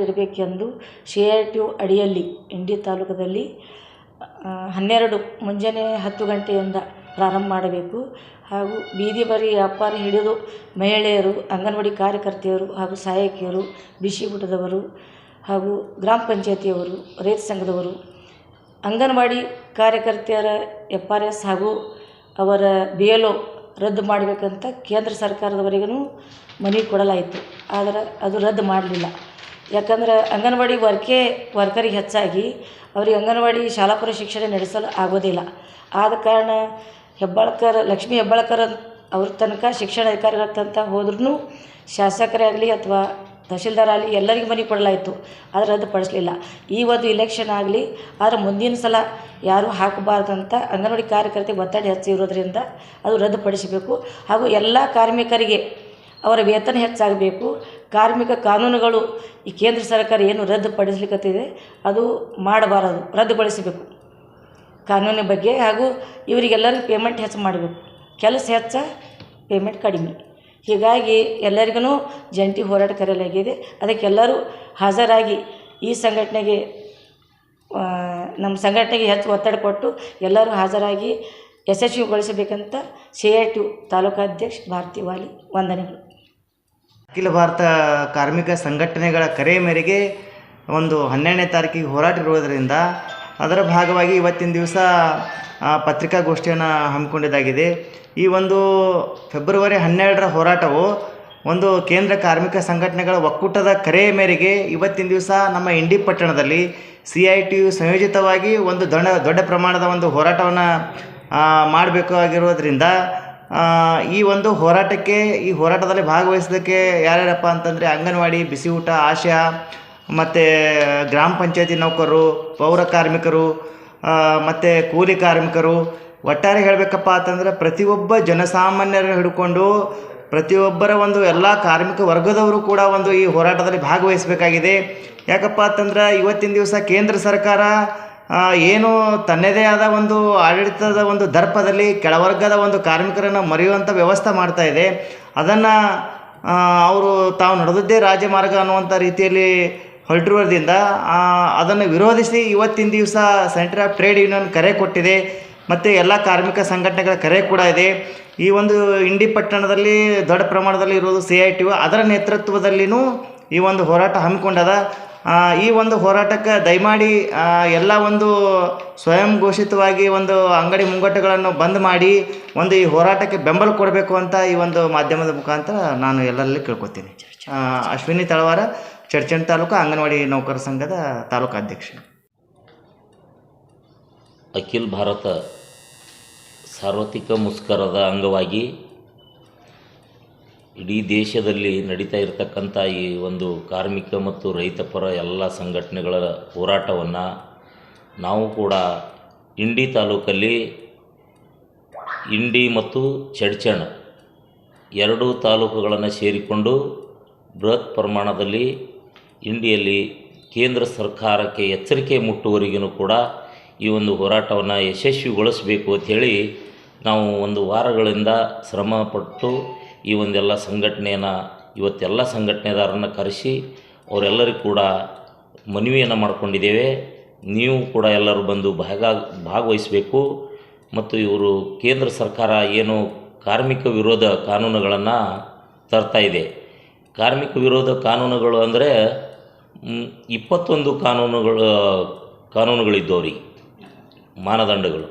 ಇರಬೇಕೆಂದು CITU ಅಡಿಯಲ್ಲಿ ಇಂಡಿ ತಾಲೂಕದಲ್ಲಿ 12 ಮುಂಜಾನೆ 10 ಗಂಟೆಯಿಂದ ಪ್ರಾರಂಭ ಮಾಡಬೇಕು. ಹಾಗೂ ಬೀದಿ ಬದಿ ವ್ಯಾಪಾರ ಹಿಡಿದು ಮಹಿಳೆಯರು, ಅಂಗನವಾಡಿ ಕಾರ್ಯಕರ್ತೆಯರು ಹಾಗೂ ಸಹಾಯಕಿಯರು, ಬಿಸಿ ಊಟದವರು ಹಾಗೂ ಗ್ರಾಮ ಪಂಚಾಯತಿಯವರು, ರೈತ ಸಂಘದವರು, ಅಂಗನವಾಡಿ ಕಾರ್ಯಕರ್ತೆಯರ FRS ಹಾಗೂ ಅವರ BLO ರದ್ದು ಮಾಡಬೇಕಂತ ಕೇಂದ್ರ ಸರ್ಕಾರದವರೆಗೂ ಮನವಿ ಕೊಡಲಾಯಿತು. ಆದರೆ ಅದು ರದ್ದು ಮಾಡಲಿಲ್ಲ. ಯಾಕಂದ್ರೆ ಅಂಗನವಾಡಿ ವರ್ಕರಿಗೆ ಹೆಚ್ಚಾಗಿ ಅವರಿಗೆ ಅಂಗನವಾಡಿ ಶಾಲಾಪೂರ್ವ ಶಿಕ್ಷಣ ನಡೆಸಲು ಆಗೋದಿಲ್ಲ. ಆದ ಕಾರಣ ಲಕ್ಷ್ಮೀ ಹೆಬ್ಬಾಳ್ಕರ್ ಅವ್ರ ತನಕ ಶಿಕ್ಷಣ ಅಧಿಕಾರಿಗಳ ತನಕ ಹೋದ್ರೂ ಶಾಸಕರೇ ಆಗಲಿ ಅಥವಾ ತಹಶೀಲ್ದಾರ್ ಆಗಲಿ ಎಲ್ಲರಿಗೂ ಮನವಿ ಕೊಡಲಾಯಿತು. ಆದರೆ ರದ್ದುಪಡಿಸಲಿಲ್ಲ. ಈ ಒಂದು ಇಲೆಕ್ಷನ್ ಆಗಲಿ, ಆದರೆ ಮುಂದಿನ ಸಲ ಯಾರೂ ಹಾಕಬಾರ್ದಂತ ಅಂಗನವಾಡಿ ಕಾರ್ಯಕರ್ತೆಗೆ ಒತ್ತಡ ಹೆಚ್ಚಿರೋದ್ರಿಂದ ಅದು ರದ್ದುಪಡಿಸಬೇಕು. ಹಾಗೂ ಎಲ್ಲ ಕಾರ್ಮಿಕರಿಗೆ ಅವರ ವೇತನ ಹೆಚ್ಚಾಗಬೇಕು. ಕಾರ್ಮಿಕ ಕಾನೂನುಗಳು ಈ ಕೇಂದ್ರ ಸರ್ಕಾರ ಏನು ರದ್ದುಪಡಿಸಲಿಕ್ಕತ್ತಿದೆ ಅದು ಮಾಡಬಾರದು, ರದ್ದುಗೊಳಿಸಬೇಕು ಕಾನೂನಿನ ಬಗ್ಗೆ. ಹಾಗೂ ಇವರಿಗೆಲ್ಲರಿಗೂ ಪೇಮೆಂಟ್ ಹೆಚ್ಚು ಮಾಡಬೇಕು. ಕೆಲಸ ಹೆಚ್ಚ, ಪೇಮೆಂಟ್ ಕಡಿಮೆ. ಹೀಗಾಗಿ ಎಲ್ಲರಿಗೂ ಜಂಟಿ ಹೋರಾಟ ಕರೆಯಲಾಗಿದೆ. ಅದಕ್ಕೆಲ್ಲರೂ ಹಾಜರಾಗಿ ಈ ಸಂಘಟನೆಗೆ ನಮ್ಮ ಸಂಘಟನೆಗೆ ಹೆಚ್ಚು ಒತ್ತಡ ಕೊಟ್ಟು ಎಲ್ಲರೂ ಹಾಜರಾಗಿ ಯಶಸ್ವಿಗೊಳಿಸಬೇಕಂತ CITU ತಾಲೂಕಾಧ್ಯಕ್ಷ ಭಾರತಿ ವಾಲಿ ವಂದನೆಗಳು. ಅಖಿಲ ಭಾರತ ಕಾರ್ಮಿಕ ಸಂಘಟನೆಗಳ ಕರೆ ಮೇರೆಗೆ ಒಂದು 12ನೇ ತಾರೀಕಿಗೆ ಹೋರಾಟ ಇರುವುದರಿಂದ ಅದರ ಭಾಗವಾಗಿ ಇವತ್ತಿನ ದಿವಸ ಪತ್ರಿಕಾಗೋಷ್ಠಿಯನ್ನು ಹಮ್ಮಿಕೊಂಡಿದ್ದಾಗಿದೆ. ಈ ಒಂದು ಫೆಬ್ರವರಿ 12ರ ಹೋರಾಟವು ಒಂದು ಕೇಂದ್ರ ಕಾರ್ಮಿಕ ಸಂಘಟನೆಗಳ ಒಕ್ಕೂಟದ ಕರೆ ಮೇರೆಗೆ ಇವತ್ತಿನ ದಿವಸ ನಮ್ಮ ಇಂಡಿ ಪಟ್ಟಣದಲ್ಲಿ CITU ಸಂಯೋಜಿತವಾಗಿ ಒಂದು ದೊಡ್ಡ ಪ್ರಮಾಣದ ಒಂದು ಹೋರಾಟವನ್ನು ಮಾಡಬೇಕಾಗಿರೋದ್ರಿಂದ ಈ ಒಂದು ಹೋರಾಟಕ್ಕೆ ಈ ಹೋರಾಟದಲ್ಲಿ ಭಾಗವಹಿಸೋದಕ್ಕೆ ಯಾರ್ಯಾರಪ್ಪ ಅಂತಂದರೆ ಅಂಗನವಾಡಿ, ಬಿಸಿ ಊಟ, ಆಶಾ ಮತ್ತು ಗ್ರಾಮ ಪಂಚಾಯತಿ ನೌಕರರು, ಪೌರ ಕಾರ್ಮಿಕರು ಮತ್ತು ಕೂಲಿ ಕಾರ್ಮಿಕರು, ಒಟ್ಟಾರೆ ಹೇಳಬೇಕಪ್ಪ ಅಂತಂದರೆ ಪ್ರತಿಯೊಬ್ಬ ಜನಸಾಮಾನ್ಯರು ಹಿಡ್ಕೊಂಡು ಪ್ರತಿಯೊಬ್ಬರ ಒಂದು ಎಲ್ಲ ಕಾರ್ಮಿಕ ವರ್ಗದವರು ಕೂಡ ಒಂದು ಈ ಹೋರಾಟದಲ್ಲಿ ಭಾಗವಹಿಸಬೇಕಾಗಿದೆ. ಯಾಕಪ್ಪ ಅಂತಂದ್ರೆ ಇವತ್ತಿನ ದಿವಸ ಕೇಂದ್ರ ಸರ್ಕಾರ ಏನು ತನ್ನದೇ ಆದ ಒಂದು ಆಡಳಿತದ ಒಂದು ದರ್ಪದಲ್ಲಿ ಕೆಳವರ್ಗದ ಒಂದು ಕಾರ್ಮಿಕರನ್ನು ಮರೆಯುವಂಥ ವ್ಯವಸ್ಥೆ ಮಾಡ್ತಾ ಇದೆ. ಅದನ್ನು ಅವರು ತಾವು ನಡೆದದ್ದೇ ರಾಜಮಾರ್ಗ ಅನ್ನುವಂಥ ರೀತಿಯಲ್ಲಿ ಹೊರಟಿರೋದ್ರಿಂದ ಅದನ್ನು ವಿರೋಧಿಸಿ ಇವತ್ತಿನ ದಿವಸ ಸೆಂಟರ್ ಆಫ್ ಟ್ರೇಡ್ ಯೂನಿಯನ್ ಕರೆ ಕೊಟ್ಟಿದೆ ಮತ್ತು ಎಲ್ಲ ಕಾರ್ಮಿಕ ಸಂಘಟನೆಗಳ ಕರೆ ಕೂಡ ಇದೆ. ಈ ಒಂದು ಇಂಡಿ ಪಟ್ಟಣದಲ್ಲಿ ದೊಡ್ಡ ಪ್ರಮಾಣದಲ್ಲಿ ಇರೋದು CITU, ಅದರ ನೇತೃತ್ವದಲ್ಲಿಯೂ ಈ ಒಂದು ಹೋರಾಟ ಹಮ್ಮಿಕೊಂಡದ. ಈ ಒಂದು ಹೋರಾಟಕ್ಕೆ ದಯಮಾಡಿ ಎಲ್ಲ ಒಂದು ಸ್ವಯಂ ಘೋಷಿತವಾಗಿ ಒಂದು ಅಂಗಡಿ ಮುಂಗಟ್ಟುಗಳನ್ನು ಬಂದ್ ಮಾಡಿ ಒಂದು ಈ ಹೋರಾಟಕ್ಕೆ ಬೆಂಬಲ ಕೊಡಬೇಕು ಅಂತ ಈ ಒಂದು ಮಾಧ್ಯಮದ ಮುಖಾಂತರ ನಾನು ಎಲ್ಲರಲ್ಲಿ ಕೇಳ್ಕೊತೀನಿ. ಅಶ್ವಿನಿ ತಳವಾರ, ಚಡ್ಚಂಡ್ ತಾಲೂಕು ಅಂಗನವಾಡಿ ನೌಕರ ಸಂಘದ ತಾಲೂಕು ಅಧ್ಯಕ್ಷ. ಅಖಿಲ ಭಾರತ ಸಾರ್ವತ್ರಿಕ ಮುಷ್ಕರದ ಅಂಗವಾಗಿ ಇಡೀ ದೇಶದಲ್ಲಿ ನಡೀತಾ ಇರತಕ್ಕಂಥ ಈ ಒಂದು ಕಾರ್ಮಿಕ ಮತ್ತು ರೈತ ಪರ ಎಲ್ಲ ಸಂಘಟನೆಗಳ ಹೋರಾಟವನ್ನು ನಾವು ಕೂಡ ಇಂಡಿ ತಾಲೂಕಲ್ಲಿ ಇಂಡಿ ಮತ್ತು ಚಡ್ಚಣ್ ಎರಡೂ ತಾಲೂಕುಗಳನ್ನು ಸೇರಿಕೊಂಡು ಬೃಹತ್ ಪ್ರಮಾಣದಲ್ಲಿ ಇಂಡಿಯಲ್ಲಿ ಕೇಂದ್ರ ಸರ್ಕಾರಕ್ಕೆ ಎಚ್ಚರಿಕೆ ಮುಟ್ಟುವವರೆಗೂ ಕೂಡ ಈ ಒಂದು ಹೋರಾಟವನ್ನು ಯಶಸ್ವಿಗೊಳಿಸಬೇಕು ಅಂಥೇಳಿ ನಾವು ಒಂದು ವಾರಗಳಿಂದ ಶ್ರಮಪಟ್ಟು ಈ ಒಂದೆಲ್ಲ ಸಂಘಟನೆಯನ್ನು ಇವತ್ತೆಲ್ಲ ಸಂಘಟನೆದಾರರನ್ನು ಕರೆಸಿ ಅವರೆಲ್ಲರಿಗೂ ಕೂಡ ಮನವಿಯನ್ನು ಮಾಡಿಕೊಂಡಿದ್ದೇವೆ. ನೀವು ಕೂಡ ಎಲ್ಲರೂ ಬಂದು ಭಾಗವಹಿಸಬೇಕು. ಮತ್ತು ಇವರು ಕೇಂದ್ರ ಸರ್ಕಾರ ಏನು ಕಾರ್ಮಿಕ ವಿರೋಧ ಕಾನೂನುಗಳನ್ನು ತರ್ತಾ ಇದೆ. ಕಾರ್ಮಿಕ ವಿರೋಧ ಕಾನೂನುಗಳು ಅಂದರೆ 21 ಕಾನೂನುಗಳಿದ್ದವ್ರಿಗೆ ಮಾನದಂಡಗಳು.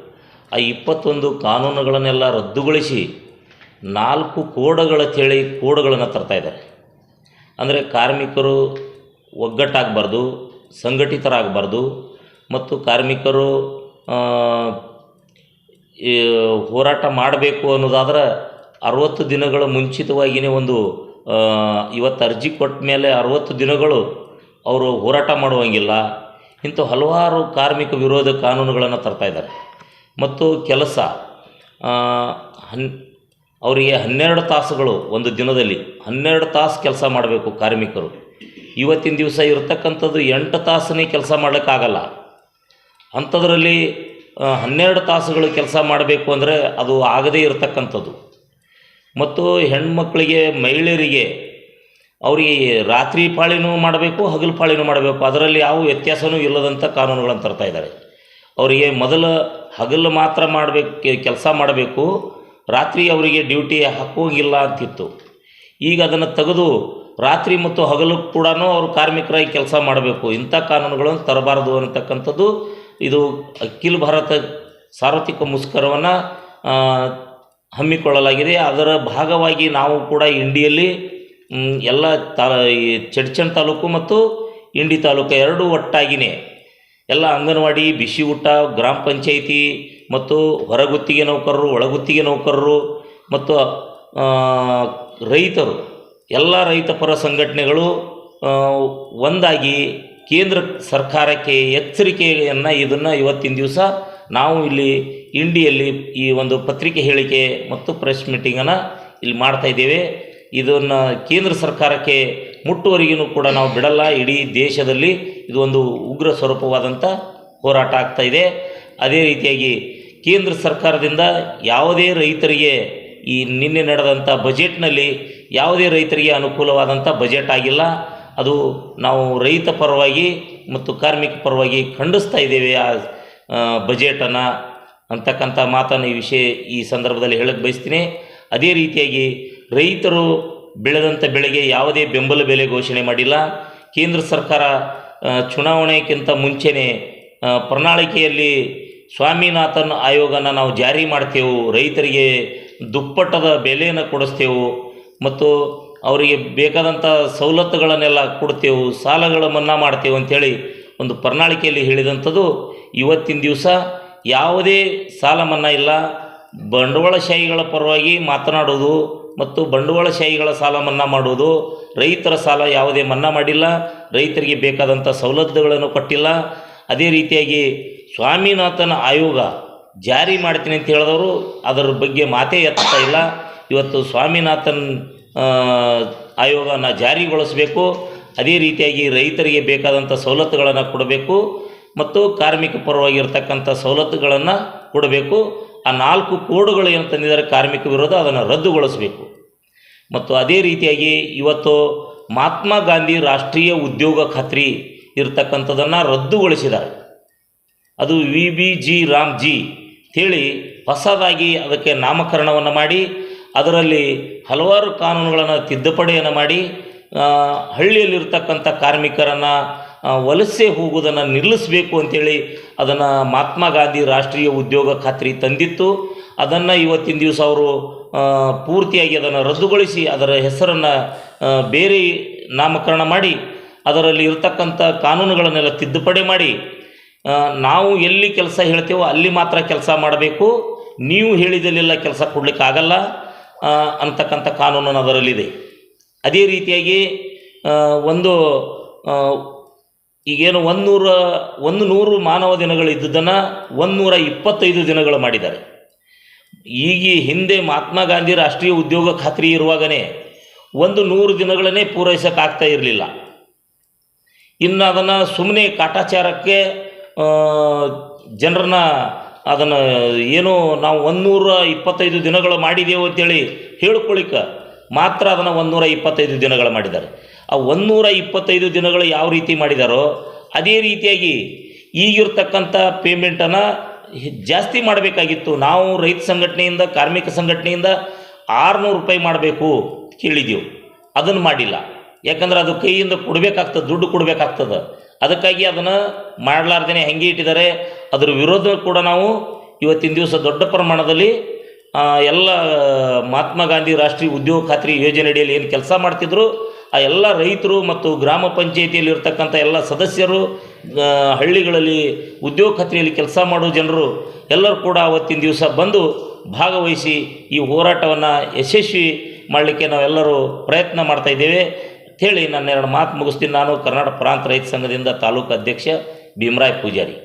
ಆ 21 ಕಾನೂನುಗಳನ್ನೆಲ್ಲ ರದ್ದುಗೊಳಿಸಿ 4 ಕೋಡ್ಗಳನ್ನು ತರ್ತಾ ಇದ್ದಾರೆ. ಅಂದರೆ ಕಾರ್ಮಿಕರು ಒಗ್ಗಟ್ಟಾಗಬಾರ್ದು, ಸಂಘಟಿತರಾಗಬಾರ್ದು ಮತ್ತು ಕಾರ್ಮಿಕರು ಹೋರಾಟ ಮಾಡಬೇಕು ಅನ್ನೋದಾದ್ರೆ 60 ದಿನಗಳ ಮುಂಚಿತವಾಗಿಯೇ ಒಂದು ಇವತ್ತು ಅರ್ಜಿ ಕೊಟ್ಟ ಮೇಲೆ 60 ದಿನಗಳು ಅವರು ಹೋರಾಟ ಮಾಡುವಂಗಿಲ್ಲ. ಇಂಥ ಹಲವಾರು ಕಾರ್ಮಿಕ ವಿರೋಧ ಕಾನೂನುಗಳನ್ನು ತರ್ತಾ ಇದ್ದಾರೆ. ಮತ್ತು ಕೆಲಸ ಅವರಿಗೆ 12 ತಾಸುಗಳು ಒಂದು ದಿನದಲ್ಲಿ 12 ತಾಸು ಕೆಲಸ ಮಾಡಬೇಕು ಕಾರ್ಮಿಕರು. ಇವತ್ತಿನ ದಿವಸ ಇರತಕ್ಕಂಥದ್ದು 8 ತಾಸನೇ ಕೆಲಸ ಮಾಡೋಕ್ಕಾಗಲ್ಲ. ಅಂಥದ್ರಲ್ಲಿ 12 ತಾಸುಗಳು ಕೆಲಸ ಮಾಡಬೇಕು ಅಂದರೆ ಅದು ಆಗದೇ ಇರತಕ್ಕಂಥದ್ದು. ಮತ್ತು ಹೆಣ್ಮಕ್ಳಿಗೆ, ಮಹಿಳೆಯರಿಗೆ ಅವರಿಗೆ ರಾತ್ರಿ ಪಾಳಿನೂ ಮಾಡಬೇಕು, ಹಗಲು ಪಾಳಿನೂ ಮಾಡಬೇಕು, ಅದರಲ್ಲಿ ಯಾವ ವ್ಯತ್ಯಾಸವೂ ಇಲ್ಲದಂಥ ಕಾನೂನುಗಳನ್ನು ತರ್ತಾ ಇದ್ದಾರೆ. ಅವರಿಗೆ ಮೊದಲು ಹಗಲು ಮಾತ್ರ ಮಾಡಬೇಕು, ಕೆಲಸ ಮಾಡಬೇಕು, ರಾತ್ರಿ ಅವರಿಗೆ ಡ್ಯೂಟಿ ಹಾಕೋಂಗಿಲ್ಲ ಅಂತಿತ್ತು. ಈಗ ಅದನ್ನು ತೆಗೆದು ರಾತ್ರಿ ಮತ್ತು ಹಗಲು ಕೂಡ ಅವರು ಕಾರ್ಮಿಕರಾಗಿ ಕೆಲಸ ಮಾಡಬೇಕು, ಇಂಥ ಕಾನೂನುಗಳನ್ನು ತರಬಾರದು ಅನ್ನತಕ್ಕಂಥದ್ದು ಇದು ಅಖಿಲ ಭಾರತ ಸಾರ್ವತ್ರಿಕ ಮುಷ್ಕರವನ್ನು ಹಮ್ಮಿಕೊಳ್ಳಲಾಗಿದೆ. ಅದರ ಭಾಗವಾಗಿ ನಾವು ಕೂಡ ಇಂಡಿಯಲ್ಲಿ ಎಲ್ಲ ಈ ಚಡ್ಚನ್ ತಾಲೂಕು ಮತ್ತು ಇಂಡಿ ತಾಲೂಕು ಎರಡೂ ಒಟ್ಟಾಗಿಯೇ ಎಲ್ಲ ಅಂಗನವಾಡಿ, ಬಿಸಿ ಊಟ, ಗ್ರಾಮ ಪಂಚಾಯಿತಿ ಮತ್ತು ಹೊರಗುತ್ತಿಗೆ ನೌಕರರು, ಒಳಗುತ್ತಿಗೆ ನೌಕರರು ಮತ್ತು ರೈತರು, ಎಲ್ಲ ರೈತ ಪರ ಸಂಘಟನೆಗಳು ಒಂದಾಗಿ ಕೇಂದ್ರ ಸರ್ಕಾರಕ್ಕೆ ಎಚ್ಚರಿಕೆಯನ್ನು ಇದನ್ನು ಇವತ್ತಿನ ದಿವಸ ನಾವು ಇಲ್ಲಿ ಇಂಡಿಯಲ್ಲಿ ಈ ಒಂದು ಪತ್ರಿಕೆ ಹೇಳಿಕೆ ಮತ್ತು ಪ್ರೆಸ್ ಮೀಟಿಂಗನ್ನು ಇಲ್ಲಿ ಮಾಡ್ತಾಯಿದ್ದೇವೆ. ಇದನ್ನು ಕೇಂದ್ರ ಸರ್ಕಾರಕ್ಕೆ ಮುಟ್ಟುವರೆಗೂ ಕೂಡ ನಾವು ಬಿಡಲ್ಲ. ಇಡೀ ದೇಶದಲ್ಲಿ ಇದು ಒಂದು ಉಗ್ರ ಸ್ವರೂಪವಾದಂಥ ಹೋರಾಟ ಆಗ್ತಾಯಿದೆ. ಅದೇ ರೀತಿಯಾಗಿ ಕೇಂದ್ರ ಸರ್ಕಾರದಿಂದ ಯಾವುದೇ ರೈತರಿಗೆ ಈ ನಿನ್ನೆ ನಡೆದಂಥ ಬಜೆಟ್ನಲ್ಲಿ ಯಾವುದೇ ರೈತರಿಗೆ ಅನುಕೂಲವಾದಂಥ ಬಜೆಟ್ ಆಗಿಲ್ಲ. ಅದು ನಾವು ರೈತ ಪರವಾಗಿ ಮತ್ತು ಕಾರ್ಮಿಕ ಪರವಾಗಿ ಖಂಡಿಸ್ತಾ ಇದ್ದೇವೆ ಆ ಬಜೆಟನ್ನು ಅಂತಕ್ಕಂಥ ಮಾತನ್ನು ಈ ಸಂದರ್ಭದಲ್ಲಿ ಹೇಳಕ್ಕೆ ಬಯಸ್ತೀನಿ. ಅದೇ ರೀತಿಯಾಗಿ ರೈತರು ಬೆಳೆದಂಥ ಬೆಳೆಗೆ ಯಾವುದೇ ಬೆಂಬಲ ಬೆಲೆ ಘೋಷಣೆ ಮಾಡಿಲ್ಲ. ಕೇಂದ್ರ ಸರ್ಕಾರ ಚುನಾವಣೆಗಿಂತ ಮುಂಚೆನೇ ಪ್ರಣಾಳಿಕೆಯಲ್ಲಿ ಸ್ವಾಮಿನಾಥನ್ ಆಯೋಗನ ನಾವು ಜಾರಿ ಮಾಡ್ತೇವೆ, ರೈತರಿಗೆ ದುಪ್ಪಟ್ಟದ ಬೆಲೆಯನ್ನು ಕೊಡಿಸ್ತೇವೆ ಮತ್ತು ಅವರಿಗೆ ಬೇಕಾದಂಥ ಸವಲತ್ತುಗಳನ್ನೆಲ್ಲ ಕೊಡ್ತೇವೆ, ಸಾಲಗಳ ಮನ್ನಾ ಮಾಡ್ತೇವೆ ಅಂಥೇಳಿ ಒಂದು ಪ್ರಣಾಳಿಕೆಯಲ್ಲಿ ಹೇಳಿದಂಥದ್ದು ಇವತ್ತಿನ ದಿವಸ ಯಾವುದೇ ಸಾಲ ಮನ್ನಾ ಇಲ್ಲ. ಬಂಡವಾಳಶಾಹಿಗಳ ಪರವಾಗಿ ಮಾತನಾಡೋದು ಮತ್ತು ಬಂಡವಾಳಶಾಹಿಗಳ ಸಾಲ ಮನ್ನಾ ಮಾಡುವುದು, ರೈತರ ಸಾಲ ಯಾವುದೇ ಮನ್ನಾ ಮಾಡಿಲ್ಲ, ರೈತರಿಗೆ ಬೇಕಾದಂಥ ಸವಲತ್ತುಗಳನ್ನು ಕೊಟ್ಟಿಲ್ಲ. ಅದೇ ರೀತಿಯಾಗಿ ಸ್ವಾಮಿನಾಥನ್ ಆಯೋಗ ಜಾರಿ ಮಾಡ್ತೀನಿ ಅಂತ ಹೇಳಿದವರು ಅದರ ಬಗ್ಗೆ ಮಾತೇ ಎತ್ತಾ ಇಲ್ಲ. ಇವತ್ತು ಸ್ವಾಮಿನಾಥನ್ ಆಯೋಗನ ಜಾರಿಗೊಳಿಸಬೇಕು. ಅದೇ ರೀತಿಯಾಗಿ ರೈತರಿಗೆ ಬೇಕಾದಂಥ ಸವಲತ್ತುಗಳನ್ನು ಕೊಡಬೇಕು ಮತ್ತು ಕಾರ್ಮಿಕ ಪರವಾಗಿರ್ತಕ್ಕಂಥ ಸವಲತ್ತುಗಳನ್ನು ಕೊಡಬೇಕು. ಆ 4 ಕೋಡ್ಗಳು ಏನು ತಂದಿದ್ದಾರೆ ಕಾರ್ಮಿಕ ವಿರೋಧ, ಅದನ್ನು ರದ್ದುಗೊಳಿಸಬೇಕು. ಮತ್ತು ಅದೇ ರೀತಿಯಾಗಿ ಇವತ್ತು ಮಹಾತ್ಮ ಗಾಂಧಿ ರಾಷ್ಟ್ರೀಯ ಉದ್ಯೋಗ ಖಾತ್ರಿ ಇರ್ತಕ್ಕಂಥದ್ದನ್ನು ರದ್ದುಗೊಳಿಸಿದ್ದಾರೆ. ಅದು VBG ರಾಮ್ಜಿ ಹೇಳಿ ಹೊಸದಾಗಿ ಅದಕ್ಕೆ ನಾಮಕರಣವನ್ನು ಮಾಡಿ ಅದರಲ್ಲಿ ಹಲವಾರು ಕಾನೂನುಗಳನ್ನು ತಿದ್ದುಪಡಿಯನ್ನು ಮಾಡಿ ಹಳ್ಳಿಯಲ್ಲಿರ್ತಕ್ಕಂಥ ಕಾರ್ಮಿಕರನ್ನು ವಲಸೆ ಹೋಗುವುದನ್ನು ನಿಲ್ಲಿಸಬೇಕು ಅಂಥೇಳಿ ಅದನ್ನು ಮಹಾತ್ಮ ಗಾಂಧಿ ರಾಷ್ಟ್ರೀಯ ಉದ್ಯೋಗ ಖಾತ್ರಿ ತಂದಿತ್ತು. ಅದನ್ನು ಇವತ್ತಿನ ದಿವಸ ಅವರು ಪೂರ್ತಿಯಾಗಿ ಅದನ್ನು ರದ್ದುಗೊಳಿಸಿ ಅದರ ಹೆಸರನ್ನು ಬೇರೆ ನಾಮಕರಣ ಮಾಡಿ ಅದರಲ್ಲಿ ಇರ್ತಕ್ಕಂಥ ಕಾನೂನುಗಳನ್ನೆಲ್ಲ ತಿದ್ದುಪಡಿ ಮಾಡಿ ನಾವು ಎಲ್ಲಿ ಕೆಲಸ ಹೇಳ್ತೇವೋ ಅಲ್ಲಿ ಮಾತ್ರ ಕೆಲಸ ಮಾಡಬೇಕು, ನೀವು ಹೇಳಿದಲ್ಲೆಲ್ಲ ಕೆಲಸ ಕೊಡಲಿಕ್ಕಾಗಲ್ಲ ಅಂತಕ್ಕಂಥ ಕಾನೂನು ಅದರಲ್ಲಿದೆ. ಅದೇ ರೀತಿಯಾಗಿ ಈಗೇನು 100 ಮಾನವ ದಿನಗಳು ಇದ್ದುದನ್ನು 125 ದಿನಗಳು ಮಾಡಿದ್ದಾರೆ. ಈಗ ಹಿಂದೆ ಮಹಾತ್ಮ ಗಾಂಧಿ ರಾಷ್ಟ್ರೀಯ ಉದ್ಯೋಗ ಖಾತ್ರಿ ಇರುವಾಗಲೇ 100 ದಿನಗಳನ್ನೇ ಪೂರೈಸೋಕ್ಕಾಗ್ತಾ ಇರಲಿಲ್ಲ. ಇನ್ನು ಅದನ್ನು ಸುಮ್ಮನೆ ಕಾಟಾಚಾರಕ್ಕೆ ಜನರನ್ನ ಅದನ್ನು ಏನೋ ನಾವು 125 ದಿನಗಳು ಮಾಡಿದೆವು ಅಂತೇಳಿ ಹೇಳ್ಕೊಳ್ಳಿಕ್ಕೆ ಮಾತ್ರ ಅದನ್ನು 125 ದಿನಗಳು ಮಾಡಿದ್ದಾರೆ. ಆ 125 ದಿನಗಳು ಯಾವ ರೀತಿ ಮಾಡಿದಾರೋ ಅದೇ ರೀತಿಯಾಗಿ ಈಗಿರ್ತಕ್ಕಂಥ ಪೇಮೆಂಟನ್ನು ಜಾಸ್ತಿ ಮಾಡಬೇಕಾಗಿತ್ತು. ನಾವು ರೈತ ಸಂಘಟನೆಯಿಂದ ಕಾರ್ಮಿಕ ಸಂಘಟನೆಯಿಂದ 600 ರೂಪಾಯಿ ಮಾಡಬೇಕು ಕೇಳಿದೆವು, ಅದನ್ನು ಮಾಡಿಲ್ಲ. ಯಾಕಂದ್ರೆ ಅದು ಕೈಯಿಂದ ಕೊಡಬೇಕಾಗ್ತದೆ, ದುಡ್ಡು ಕೊಡಬೇಕಾಗ್ತದೆ. ಅದಕ್ಕಾಗಿ ಅದನ್ನು ಮಾಡಲಾರ್ದೇ ಹೆಂಗೆ ಇಟ್ಟಿದ್ದಾರೆ. ಅದರ ವಿರೋಧ ಕೂಡ ನಾವು ಇವತ್ತಿನ ದಿವಸ ದೊಡ್ಡ ಪ್ರಮಾಣದಲ್ಲಿ ಎಲ್ಲ ಮಹಾತ್ಮ ಗಾಂಧಿ ರಾಷ್ಟ್ರೀಯ ಉದ್ಯೋಗ ಖಾತ್ರಿ ಯೋಜನೆಯಡಿಯಲ್ಲಿ ಏನು ಕೆಲಸ ಮಾಡ್ತಿದ್ರು ಆ ಎಲ್ಲ ರೈತರು ಮತ್ತು ಗ್ರಾಮ ಪಂಚಾಯಿತಿಯಲ್ಲಿ ಇರ್ತಕ್ಕಂಥ ಎಲ್ಲ ಸದಸ್ಯರು, ಹಳ್ಳಿಗಳಲ್ಲಿ ಉದ್ಯೋಗ ಖಾತ್ರಿಯಲ್ಲಿ ಕೆಲಸ ಮಾಡೋ ಜನರು ಎಲ್ಲರೂ ಕೂಡ ಅವತ್ತಿನ ದಿವಸ ಬಂದು ಭಾಗವಹಿಸಿ ಈ ಹೋರಾಟವನ್ನು ಯಶಸ್ವಿ ಮಾಡಲಿಕ್ಕೆ ನಾವೆಲ್ಲರೂ ಪ್ರಯತ್ನ ಮಾಡ್ತಾಯಿದ್ದೇವೆ ಅಂಥೇಳಿ ನನ್ನ 2 ಮಾತು ಮುಗಿಸ್ತೀನಿ. ನಾನು ಕರ್ನಾಟಕ ಪ್ರಾಂತ ರೈತ ಸಂಘದಿಂದ ತಾಲೂಕು ಅಧ್ಯಕ್ಷ ಭೀಮರಾಯ ಪೂಜಾರಿ.